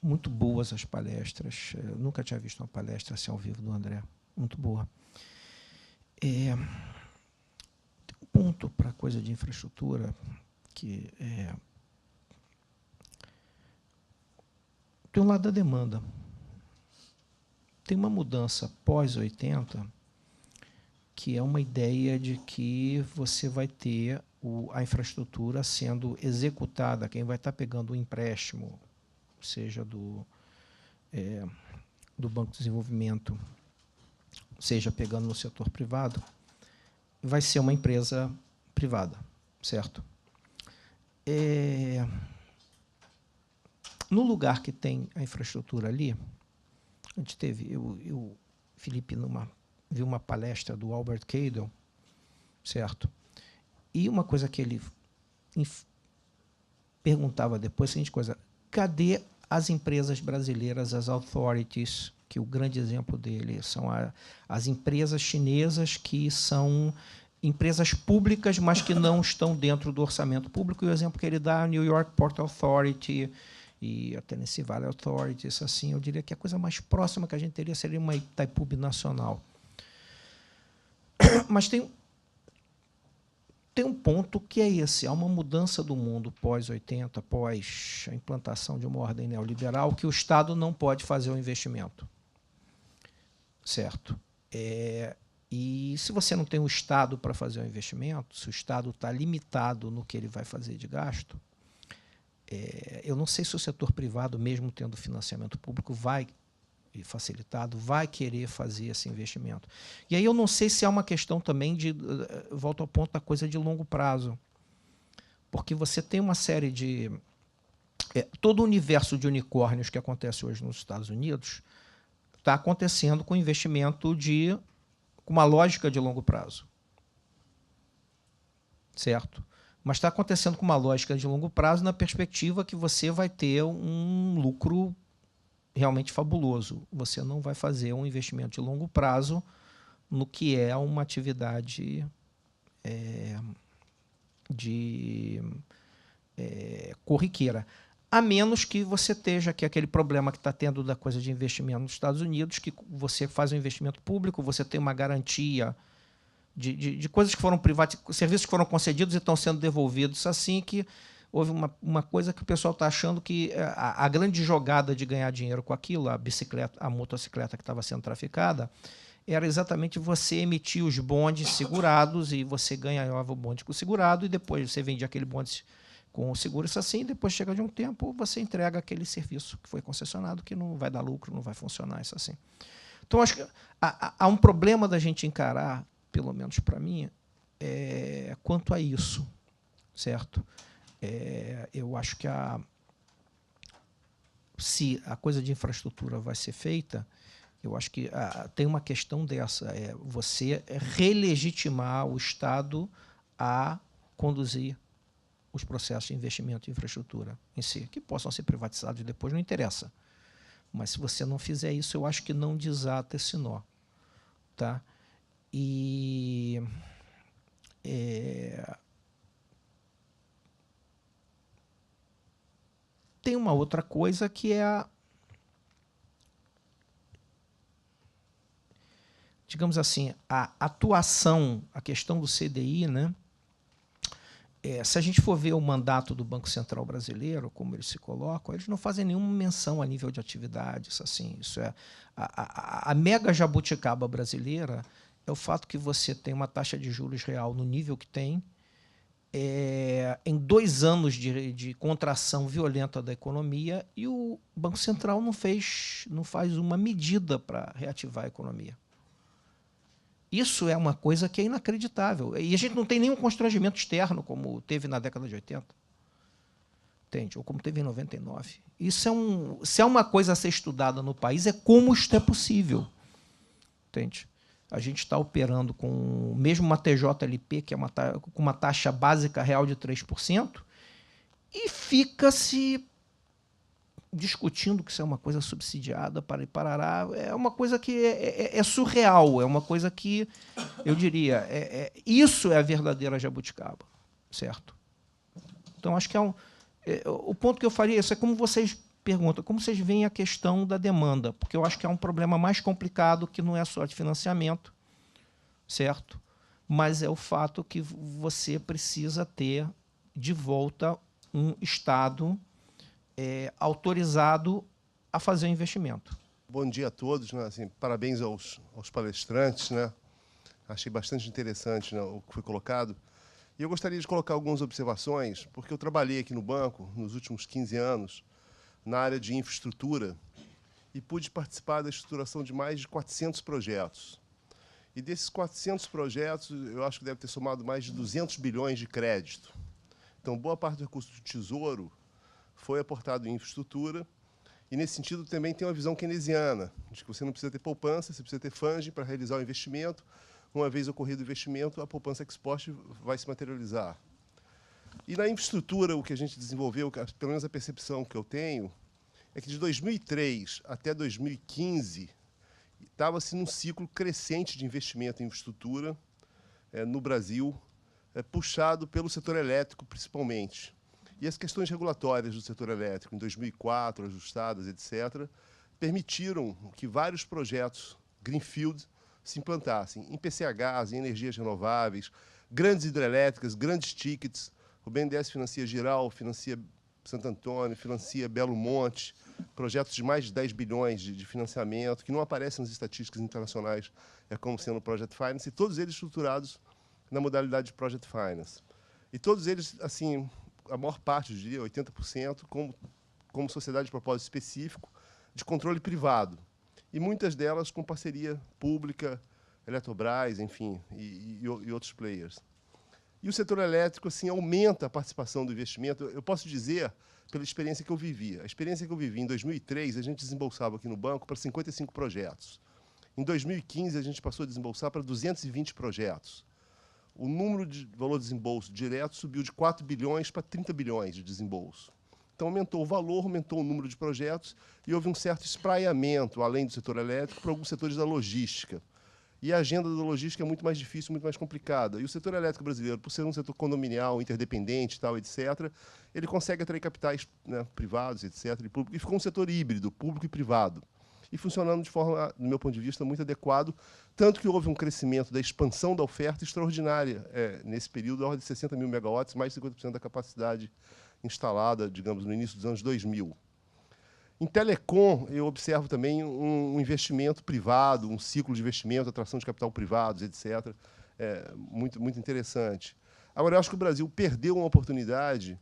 muito boas as palestras. Eu nunca tinha visto uma palestra assim ao vivo do André. Muito boa. Tem um ponto para coisa de infraestrutura que tem um lado da demanda. Tem uma mudança pós-80, que é uma ideia de que você vai ter a infraestrutura sendo executada, quem vai estar pegando o empréstimo, seja do Banco de Desenvolvimento, seja pegando no setor privado, vai ser uma empresa privada, certo? No lugar que tem a infraestrutura ali, a gente teve, Felipe, viu uma palestra do Albert Cadle, certo? E uma coisa que ele perguntava depois, a seguinte coisa: cadê as empresas brasileiras, as authorities, que o grande exemplo dele são as empresas chinesas que são empresas públicas, mas que não estão dentro do orçamento público, e o exemplo que ele dá é a New York Port Authority e a Tennessee Valley Authority, isso assim, eu diria que a coisa mais próxima que a gente teria seria uma Itaipu nacional. Mas tem um ponto que é esse: há uma mudança do mundo pós-80, pós a implantação de uma ordem neoliberal, que o Estado não pode fazer o investimento. Certo? E se você não tem um Estado para fazer o investimento, se o Estado está limitado no que ele vai fazer de gasto, eu não sei se o setor privado, mesmo tendo financiamento público, facilitado, vai querer fazer esse investimento. E aí eu não sei se é uma questão também de, volto ao ponto da coisa de longo prazo, porque você tem uma série de... todo o universo de unicórnios que acontece hoje nos Estados Unidos está acontecendo com investimento com uma lógica de longo prazo. Certo? Mas está acontecendo com uma lógica de longo prazo na perspectiva que você vai ter um lucro realmente fabuloso. Você não vai fazer um investimento de longo prazo no que é uma atividade corriqueira. A menos que você esteja aquele problema que está tendo da coisa de investimento nos Estados Unidos, que você faz um investimento público, você tem uma garantia de coisas que foram privatizadas, serviços que foram concedidos e estão sendo devolvidos, assim, que houve uma coisa que o pessoal está achando que a grande jogada de ganhar dinheiro com aquilo, a motocicleta que estava sendo traficada, era exatamente você emitir os bondes segurados e você ganhava o bonde com o segurado e depois você vendia aquele bonde com o seguro, isso assim, e depois chega de um tempo, você entrega aquele serviço que foi concessionado, que não vai dar lucro, não vai funcionar, isso assim. Então, acho que há um problema da gente encarar, pelo menos para mim, quanto a isso, certo? Eu acho que se a coisa de infraestrutura vai ser feita, eu acho que tem uma questão dessa, você relegitimar o Estado a conduzir os processos de investimento em infraestrutura em si, que possam ser privatizados depois, não interessa. Mas, se você não fizer isso, eu acho que não desata esse nó. Tá? E... tem uma outra coisa que é digamos assim, a atuação, a questão do CDI, né? Se a gente for ver o mandato do Banco Central brasileiro, como eles se colocam, eles não fazem nenhuma menção a nível de atividades. Assim, isso a mega jabuticaba brasileira é o fato que você tem uma taxa de juros real no nível que tem, em 2 anos de contração violenta da economia, e o Banco Central não faz uma medida para reativar a economia. Isso é uma coisa que é inacreditável. E a gente não tem nenhum constrangimento externo, como teve na década de 80. Entende? Ou como teve em 99. Se é uma coisa a ser estudada no país, é como isto é possível. Entende? A gente está operando com mesmo uma TJLP, que é com uma taxa básica real de 3%, e fica-se discutindo que isso é uma coisa subsidiada para e parará. É uma coisa que é surreal, é uma coisa que, eu diria, isso é a verdadeira jabuticaba, certo? Então, acho que o ponto que eu faria, isso é como vocês pergunta, como vocês veem a questão da demanda? Porque eu acho que é um problema mais complicado, que não é só de financiamento, certo? Mas é o fato que você precisa ter de volta um Estado autorizado a fazer o investimento. Bom dia a todos, né? Assim, parabéns aos palestrantes, né? Achei bastante interessante, né, o que foi colocado. E eu gostaria de colocar algumas observações, porque eu trabalhei aqui no banco nos últimos 15 anos na área de infraestrutura e pude participar da estruturação de mais de 400 projetos. E desses 400 projetos, eu acho que deve ter somado mais de 200 bilhões de crédito. Então, boa parte do recurso do Tesouro foi aportado em infraestrutura. E, nesse sentido, também tem uma visão keynesiana, de que você não precisa ter poupança, você precisa ter funding para realizar o investimento. Uma vez ocorrido o investimento, a poupança ex post vai se materializar. E na infraestrutura, o que a gente desenvolveu, pelo menos a percepção que eu tenho, é que de 2003 até 2015, estava-se num ciclo crescente de investimento em infraestrutura no Brasil, puxado pelo setor elétrico, principalmente. E as questões regulatórias do setor elétrico, em 2004, ajustadas, etc., permitiram que vários projetos greenfield se implantassem em PCHs, em energias renováveis, grandes hidrelétricas, grandes tickets. O BNDES financia Giral, financia Santo Antônio, financia Belo Monte, projetos de mais de 10 bilhões de financiamento, que não aparecem nas estatísticas internacionais como sendo Project Finance, e todos eles estruturados na modalidade de Project Finance. E todos eles, assim, a maior parte, eu diria, 80%, como sociedade de propósito específico, de controle privado. E muitas delas com parceria pública, Eletrobras, enfim, e outros players. E o setor elétrico assim, aumenta a participação do investimento. Eu posso dizer, pela experiência que eu vivi. A experiência que eu vivi em 2003, a gente desembolsava aqui no banco para 55 projetos. Em 2015, a gente passou a desembolsar para 220 projetos. O número de valor de desembolso direto subiu de 4 bilhões para 30 bilhões de desembolso. Então, aumentou o valor, aumentou o número de projetos e houve um certo espraiamento, além do setor elétrico, para alguns setores da logística. E a agenda da logística é muito mais difícil, muito mais complicada. E o setor elétrico brasileiro, por ser um setor condominial, interdependente, tal, etc., ele consegue atrair capitais, né, privados, etc., e público, e ficou um setor híbrido, público e privado. E funcionando de forma, do meu ponto de vista, muito adequado, tanto que houve um crescimento da expansão da oferta extraordinária nesse período, da ordem de 60 mil megawatts, mais de 50% da capacidade instalada, digamos, no início dos anos 2000. Em telecom, eu observo também um investimento privado, um ciclo de investimento, atração de capital privados, etc., muito, muito interessante. Agora, eu acho que o Brasil perdeu uma oportunidade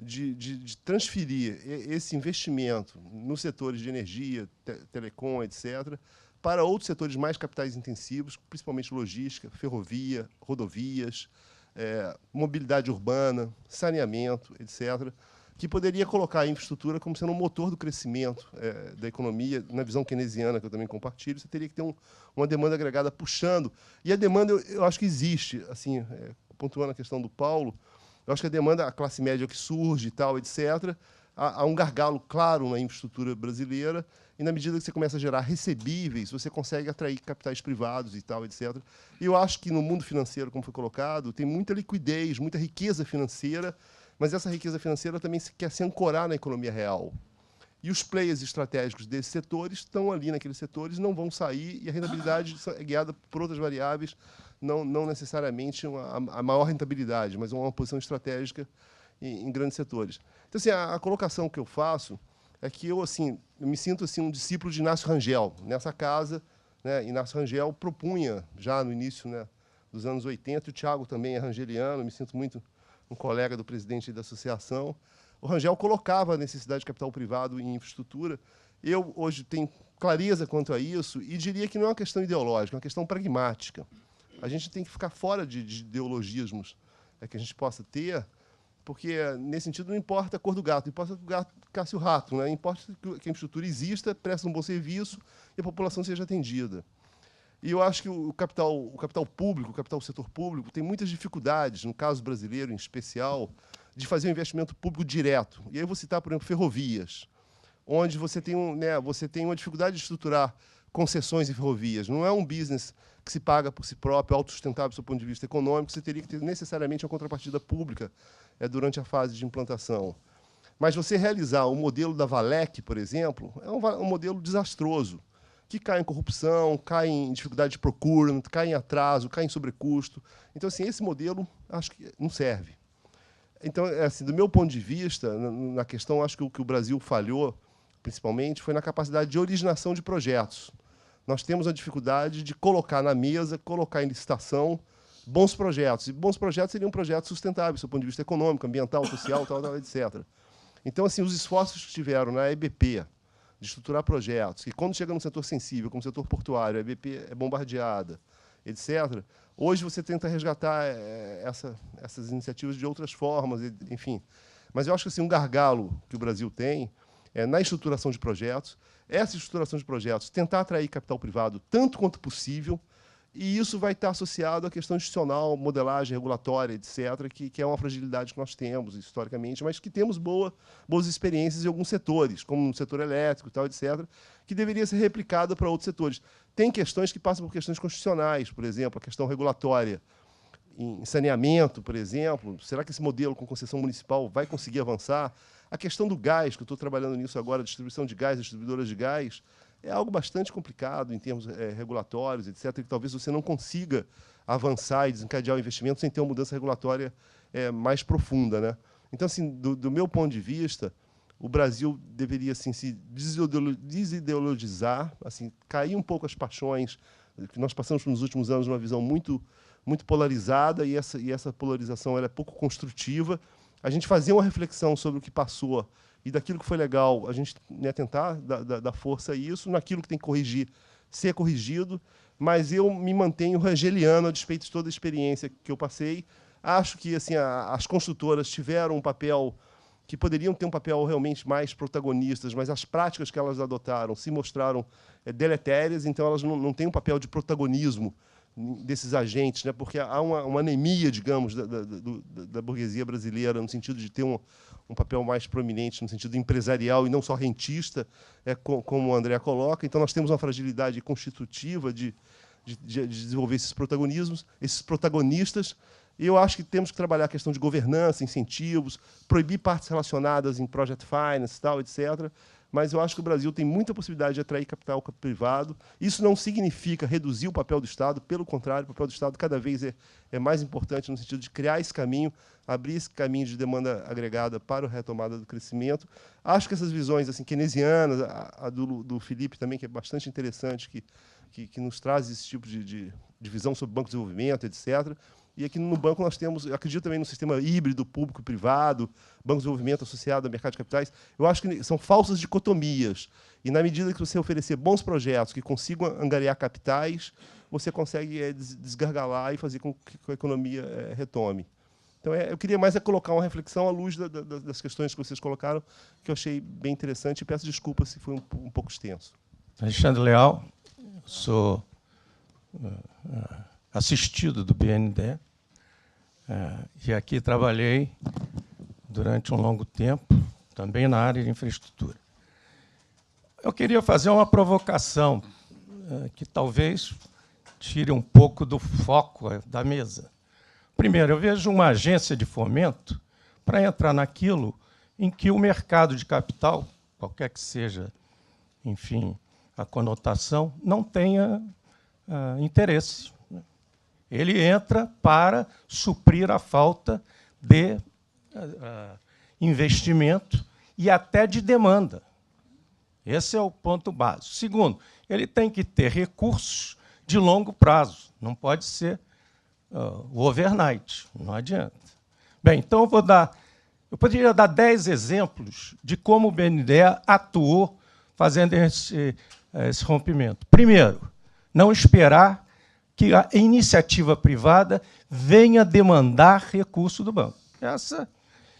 de transferir esse investimento nos setores de energia, telecom, etc., para outros setores mais capitais intensivos, principalmente logística, ferrovia, rodovias, mobilidade urbana, saneamento, etc., que poderia colocar a infraestrutura como sendo um motor do crescimento da economia, na visão keynesiana, que eu também compartilho. Você teria que ter uma demanda agregada puxando. E a demanda, eu acho que existe, assim, pontuando a questão do Paulo, eu acho que a demanda, a classe média que surge e tal, etc., há um gargalo claro na infraestrutura brasileira, e na medida que você começa a gerar recebíveis, você consegue atrair capitais privados e tal, etc. E eu acho que no mundo financeiro, como foi colocado, tem muita liquidez, muita riqueza financeira, mas essa riqueza financeira também quer se ancorar na economia real. E os players estratégicos desses setores estão ali naqueles setores, não vão sair, e a rentabilidade é guiada por outras variáveis, não necessariamente a maior rentabilidade, mas uma posição estratégica em grandes setores. Então, assim, a colocação que eu faço é que eu me sinto assim, um discípulo de Inácio Rangel. Nessa casa, né, Inácio Rangel propunha, já no início, né, dos anos 80, e o Thiago também é rangeliano, me sinto muito um colega do presidente da associação. O Rangel colocava a necessidade de capital privado em infraestrutura. Eu, hoje, tenho clareza quanto a isso e diria que não é uma questão ideológica, é uma questão pragmática. A gente tem que ficar fora de ideologismos que a gente possa ter, porque, nesse sentido, não importa a cor do gato, importa que o gato casse o rato, né? Importa que a infraestrutura exista, preste um bom serviço e a população seja atendida. E eu acho que o capital público, o capital setor público, tem muitas dificuldades, no caso brasileiro em especial, de fazer um investimento público direto. E aí eu vou citar, por exemplo, ferrovias, onde você tem uma dificuldade de estruturar concessões em ferrovias. Não é um business que se paga por si próprio, autossustentável do seu ponto de vista econômico, você teria que ter necessariamente uma contrapartida pública durante a fase de implantação. Mas você realizar o modelo da Valec, por exemplo, é um modelo desastroso, que cai em corrupção, cai em dificuldade de procurement, cai em atraso, cai em sobrecusto. Então, assim, esse modelo acho que não serve. Então, assim, do meu ponto de vista, na questão, acho que o que o Brasil falhou, principalmente, foi na capacidade de originação de projetos. Nós temos a dificuldade de colocar na mesa, colocar em licitação bons projetos. E bons projetos seriam projetos sustentáveis, do ponto de vista econômico, ambiental, social, tal, etc. Então, assim, os esforços que tiveram na EBP de estruturar projetos, que quando chega no setor sensível, como o setor portuário, a EBP é bombardeada, etc., hoje você tenta resgatar essas iniciativas de outras formas, enfim. Mas eu acho que assim, um gargalo que o Brasil tem é na estruturação de projetos. Essa estruturação de projetos, tentar atrair capital privado tanto quanto possível, e isso vai estar associado à questão institucional, modelagem regulatória, etc., que é uma fragilidade que nós temos historicamente, mas que temos boas experiências em alguns setores, como no setor elétrico, tal, etc., que deveria ser replicada para outros setores. Tem questões que passam por questões constitucionais, por exemplo, a questão regulatória. Em saneamento, por exemplo, será que esse modelo com concessão municipal vai conseguir avançar? A questão do gás, que eu estou trabalhando nisso agora, a distribuição de gás, distribuidoras de gás, é algo bastante complicado em termos regulatórios, etc., que talvez você não consiga avançar e desencadear o investimento sem ter uma mudança regulatória mais profunda, né? Então, assim, do meu ponto de vista, o Brasil deveria assim, se desideologizar, assim, cair um pouco as paixões, que nós passamos nos últimos anos uma visão muito polarizada, e essa polarização ela é pouco construtiva. A gente fazer uma reflexão sobre o que passou e daquilo que foi legal, a gente tentar dar força a isso, naquilo que tem que corrigir, ser corrigido, mas eu me mantenho rangeliano a despeito de toda a experiência que eu passei. Acho que assim, as construtoras tiveram um papel que poderiam ter um papel realmente mais protagonistas, mas as práticas que elas adotaram se mostraram deletérias, então elas não têm um papel de protagonismo desses agentes, né? Porque há uma anemia, digamos, da burguesia brasileira, no sentido de ter um papel mais prominente, no sentido empresarial e não só rentista, como o André coloca. Então, nós temos uma fragilidade constitutiva de desenvolver esses protagonismos, esses protagonistas. E eu acho que temos que trabalhar a questão de governança, incentivos, proibir partes relacionadas em project finance, tal, etc., mas eu acho que o Brasil tem muita possibilidade de atrair capital privado. Isso não significa reduzir o papel do Estado, pelo contrário, o papel do Estado cada vez é mais importante no sentido de criar esse caminho, abrir esse caminho de demanda agregada para a retomada do crescimento. Acho que essas visões assim, keynesianas, a do Felipe também, que é bastante interessante, que nos traz esse tipo de visão sobre banco de desenvolvimento, etc., e aqui no banco nós temos, eu acredito também no sistema híbrido público-privado, banco de desenvolvimento associado ao mercado de capitais. Eu acho que são falsas dicotomias. E, na medida que você oferecer bons projetos que consigam angariar capitais, você consegue desgargalar e fazer com que a economia retome. Então, eu queria mais colocar uma reflexão à luz das questões que vocês colocaram, que eu achei bem interessante, e peço desculpas se foi um pouco extenso. Alexandre Leal, sou assistido do BNDES. E aqui trabalhei durante um longo tempo, também na área de infraestrutura. Eu queria fazer uma provocação que talvez tire um pouco do foco da mesa. Primeiro, eu vejo uma agência de fomento para entrar naquilo em que o mercado de capital, qualquer que seja, enfim, a conotação, não tenha interesse. Ele entra para suprir a falta de investimento e até de demanda. Esse é o ponto básico. Segundo, ele tem que ter recursos de longo prazo. Não pode ser o overnight. Não adianta. Bem, então eu poderia dar 10 exemplos de como o BNDES atuou fazendo esse rompimento. Primeiro, não esperar que a iniciativa privada venha demandar recurso do banco.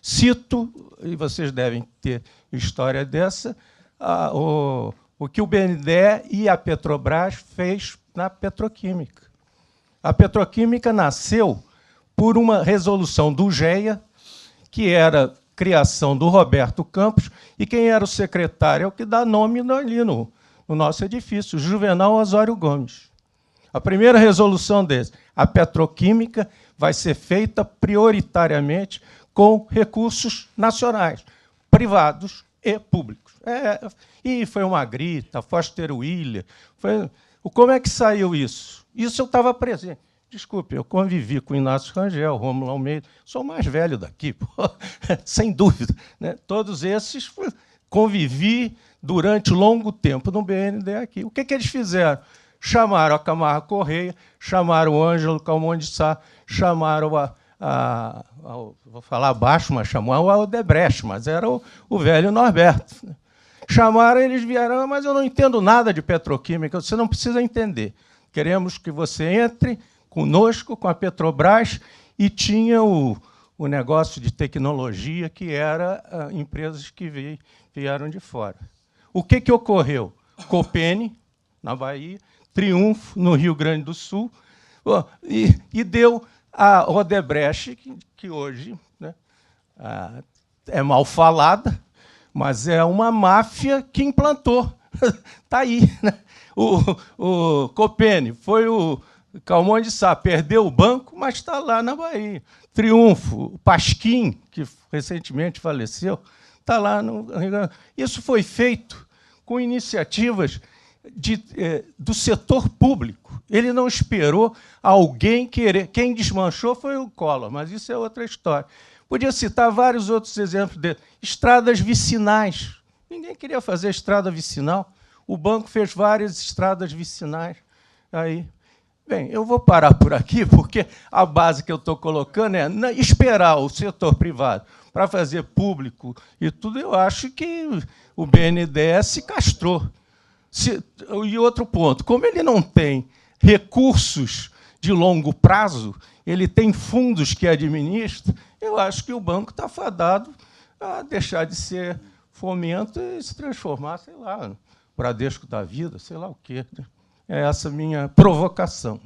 Cito, e vocês devem ter história dessa, o que o BNDES e a Petrobras fez na petroquímica. A petroquímica nasceu por uma resolução do GEA, que era criação do Roberto Campos, e quem era o secretário é o que dá nome ali no nosso edifício, Juvenal Osório Gomes. A primeira resolução desse, a petroquímica vai ser feita prioritariamente com recursos nacionais. privados e públicos. E foi uma grita, Foster Wheeler. Como é que saiu isso? Isso eu estava presente. Desculpe, eu convivi com Inácio Rangel, Rômulo Almeida, sou o mais velho daqui, pô, sem dúvida. Né? Todos esses convivi durante longo tempo no BNDE aqui. O que eles fizeram? Chamaram a Camargo Correia, chamaram o Ângelo Calmon de Sá, chamaram vou falar baixo, mas chamaram o Odebrecht, mas era o velho Norberto. Chamaram, eles vieram, mas eu não entendo nada de petroquímica, você não precisa entender. Queremos que você entre conosco, com a Petrobras, e tinha o negócio de tecnologia, que era empresas que vieram de fora. O que ocorreu? Copene, na Bahia, Triunfo, no Rio Grande do Sul, e deu a Odebrecht, que hoje, né, é mal falada, mas é uma máfia que implantou. Está aí. Né? O Copene foi o Calmon de Sá, perdeu o banco, mas está lá na Bahia. Triunfo, o Pasquim, que recentemente faleceu, está lá no Rio Grande do Sul. Isso foi feito com iniciativas do setor público. Ele não esperou alguém querer. Quem desmanchou foi o Collor, mas isso é outra história. Podia citar vários outros exemplos dele. Estradas vicinais. Ninguém queria fazer estrada vicinal. O banco fez várias estradas vicinais. Aí, bem, eu vou parar por aqui, porque a base que eu estou colocando é esperar o setor privado para fazer público e tudo. Eu acho que o BNDES se castrou. E outro ponto, como ele não tem recursos de longo prazo, ele tem fundos que administra, eu acho que o banco está fadado a deixar de ser fomento e se transformar, sei lá, no Bradesco da vida, sei lá o quê. É essa a minha provocação.